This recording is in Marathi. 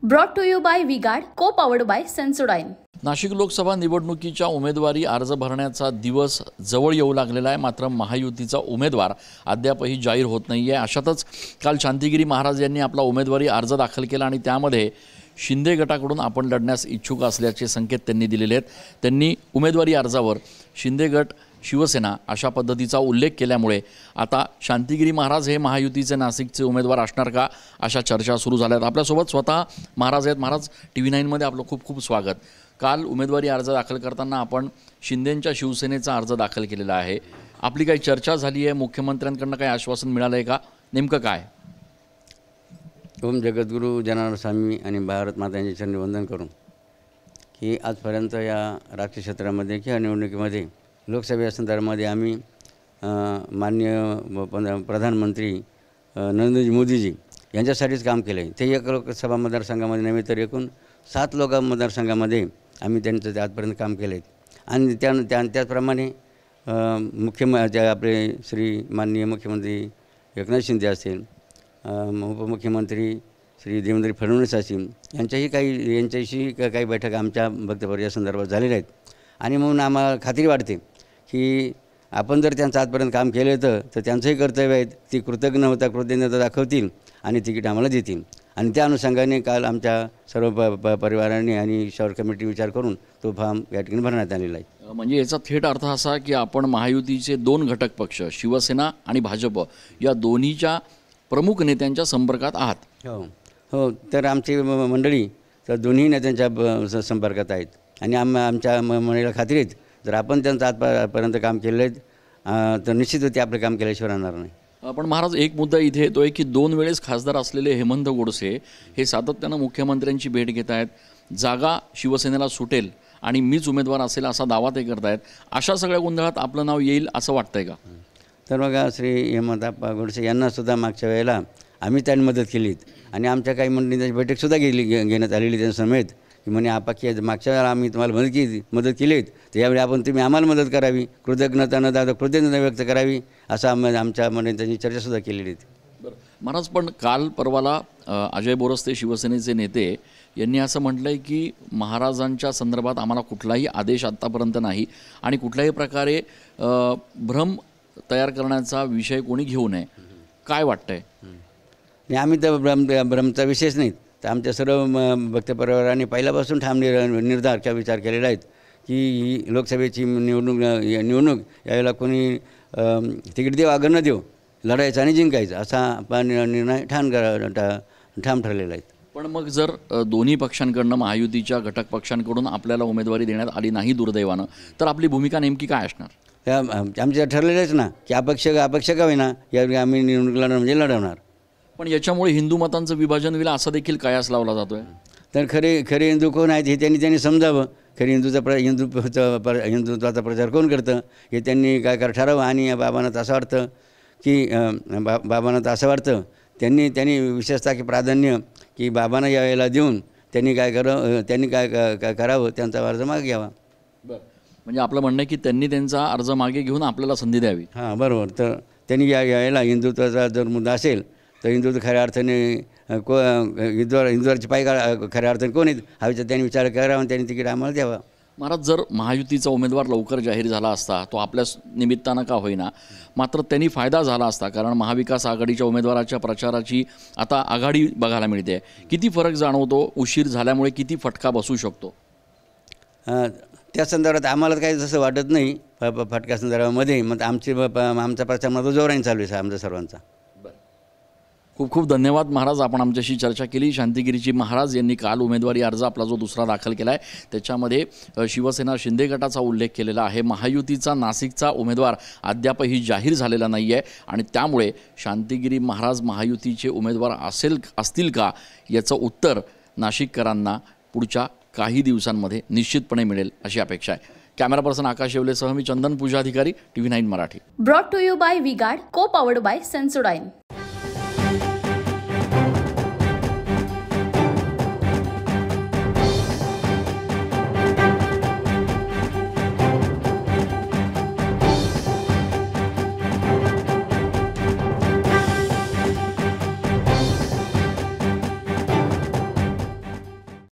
Brought to you by V-Guard, co-powered by Sensodyne. Nashik Lok Sabha निवडणुकीच्या उमेदवारी अर्ज भरण्याचा दिवस जवळ येऊ लागलेला आहे। मात्र महायुतीचा उमेदवार अद्यापही जाहीर होत नाहीये। अशातच काल शांतिगिरी महाराज यांनी आपला उमेदवारी अर्ज दाखल केला आणि त्यामध्ये शिंदे गटाकडून आपण लढण्यास इच्छुक असल्याचे संकेत त्यांनी दिलेले आहेत। त्यांनी उमेदवारी अर्जावर शिंदे गट, शिवसेना अशा पद्धतीचा उल्लेख केल्यामुळे आता शांतिगिरी महाराज हे महायुतीचे नाशिकचे उमेदवार असणार का अशा चर्चा सुरू झाल्या आहेत। आपल्यासोबत स्वतः महाराज आहेत। महाराज, TV9 मध्ये आपलं खूप खूप स्वागत। काल उमेदवारी अर्ज दाखल करताना आपण शिंदेंच्या शिवसेनेचा अर्ज दाखल केलेला आहे। आपली काही चर्चा झाली आहे? मुख्यमंत्र्यांकडून काही आश्वासन मिळालं आहे का? नेमकं काय? ओम जगद्गुरु जनार्दन स्वामी आणि भारत माता यांचे चरणी वंदन करून की आजपर्यंत या राजकीय क्षेत्रामध्ये किंवा निवडणुकीमध्ये लोकसभा संदर्भामध्ये आम्ही माननीय प्रधानमंत्री नरेंद्र मोदीजी यांच्यासाठीच काम केलं आहे। ते एक लोकसभा मतदारसंघामध्ये नव्हे तर एकूण 7 लोकसभा मतदारसंघामध्ये आम्ही त्यांचं ते आजपर्यंत काम केलं आहे। आणि त्याचप्रमाणे आपले श्री माननीय मुख्यमंत्री एकनाथ शिंदे असतील, उपमुख्यमंत्री श्री देवेंद्र फडणवीस असतील, यांच्याशी काही बैठक आमच्या वक्तव्य या संदर्भात झालेल्या आहेत। आणि म्हणून आम्हाला खात्री वाटते की आपण जर त्यांचं आजपर्यंत काम केलं तर त्यांचंही कर्तव्य आहे, ती कृतज्ञता दाखवतील आणि तिकीट आम्हाला देतील। आणि त्या अनुषंगाने काल आमच्या सर्व परिवारांनी आणि शहर कमिटी विचार करून तो फॉर्म या ठिकाणी भरण्यात आलेला आहे। म्हणजे याचा थेट अर्थ असा की आपण महायुतीचे 2 घटक पक्ष शिवसेना आणि भाजप या दोन्हीच्या प्रमुख नेत्यांच्या संपर्कात आहात। हो, तर आमची मंडळी तर दोन्ही नेत्यांच्या संपर्कात आहेत आणि आमच्या मंडळीला खात्री आहे जर आपण त्यांचं आजपर्यंत काम केलं आहे तर निश्चित ते आपलं काम केल्याशिवाय राहणार नाही। पण महाराज, एक मुद्दा इथे येतो आहे की 2 वेळेस खासदार असलेले हेमंत गोडसे हे सातत्यानं मुख्यमंत्र्यांची भेट घेत आहेत। जागा शिवसेनेला सुटेल आणि मीच उमेदवार असेल असा दावा ते करत आहेत। अशा सगळ्या गोंधळात आपलं नाव येईल असं वाटतंय का? तर बघा, श्री हेमंत गोडसे यांनासुद्धा मागच्या वेळेला आम्ही त्यांनी मदत केली आणि आमच्या काही मंडळींची बैठकसुद्धा घेण्यात आलेली त्यांच्या समेत की म्हणे की मागच्या वेळेला आम्ही तुम्हाला मदत केली तर यावेळी तुम्ही आम्हाला मदत करावी, कृतज्ञता व्यक्त करावी असं आमच्या मंडळींची चर्चासुद्धा केलेली आहे। बरं महाराज, पण काल परवाला अजय बोरस्ते शिवसेनेचे नेते यांनी असं म्हटलं आहे की महाराजांच्या संदर्भात आम्हाला कुठलाही आदेश आत्तापर्यंत नाही आणि कुठल्याही प्रकारे भ्रम तयार करण्याचा विषय कोणी घेऊ नये। काय वाटतंय? आम्ही तर भ्रमचा विषयच नाही, तर आमच्या सर्व भक्त परिवारांनी पहिल्यापासून ठाम निर्धार किंवा विचार केलेला आहेत की ही लोकसभेची निवडणूक यावेळेला कोणी तिकीट देऊ अगर न देऊ, लढायचं आणि जिंकायचं असा निर्णय ठाम ठरलेला आहे। पण मग जर दोन्ही पक्षांकडून महायुतीच्या घटक पक्षांकडून आपल्याला उमेदवारी देण्यात आली नाही दुर्दैवानं, तर आपली भूमिका नेमकी काय असणार? आमच्या ठरलेलंच ना की अपक्ष का होईना यावेळी आम्ही निवडणूक लढवणार। पण याच्यामुळे हिंदू मतांचं विभाजन होईल असा देखील कयास लावला जातोय। तर खरे हिंदू कोण आहेत हे त्यांनी समजावं। खरे हिंदुत्वाचा प्रचार कोण करतं हे त्यांनी काय ठरावं। आणि बाबांना तर असं वाटतं त्यांनी विशेषतः की प्राधान्य की बाबांना यावेळेला देऊन त्यांनी काय करावं, त्यांचा अर्ज मागे घ्यावा। म्हणजे आपलं म्हणणं आहे की त्यांनी त्यांचा अर्ज मागे घेऊन आपल्याला संधी द्यावी। हां, बरोबर। तर त्यांनी यावेळेला हिंदुत्वाचा जर मुद्दा असेल तर हिंदुत्व खऱ्या अर्थाने हिंदुत्वाची पाय खऱ्या अर्थाने कोण आहेत हा त्यांनी विचार करावा आणि त्यांनी तिकीट आम्हाला द्यावा। महाराज, जर महायुतीचा उमेदवार लवकर जाहीर झाला असता तो आपल्या निमित्तानं का होईना, मात्र त्यांनी फायदा झाला असता, कारण महाविकास आघाडीच्या उमेदवाराच्या प्रचाराची आता आघाडी बघायला मिळते। किती फरक जाणवतो? उशीर झाल्यामुळे किती फटका बसू शकतो? त्या संदर्भात आम्हाला काही जसं वाटत नाही फटका संदर्भामध्ये। मग आमचा प्रचार मात्र जोराने चालू आहे आमच्या सर्वांचा। खूप खूप धन्यवाद महाराज, आपण आमच्याशी चर्चा केली। शांतिगिरीजी महाराज यांनी काल उमेदवारी अर्ज आपला जो दुसरा दाखल केला आहे त्याच्यामध्ये शिवसेना शिंदे गटाचा उल्लेख केलेला आहे। महायुतीचा नाशिकचा उमेदवार अद्यापही जाहीर झालेला नाही आहे आणि त्यामुळे शांतिगिरी महाराज महायुतीचे उमेदवार असतील का याचं उत्तर नाशिककरांना पुढच्या काही दिवसांमध्ये निश्चितपणे मिळेल अशी अपेक्षा आहे। कॅमेरा पर्सन आकाश येवलेसह मी Chandan Pujadhikari, TV9 Marathi. Brought to you by V-Guard, co-powered by Sensodyne.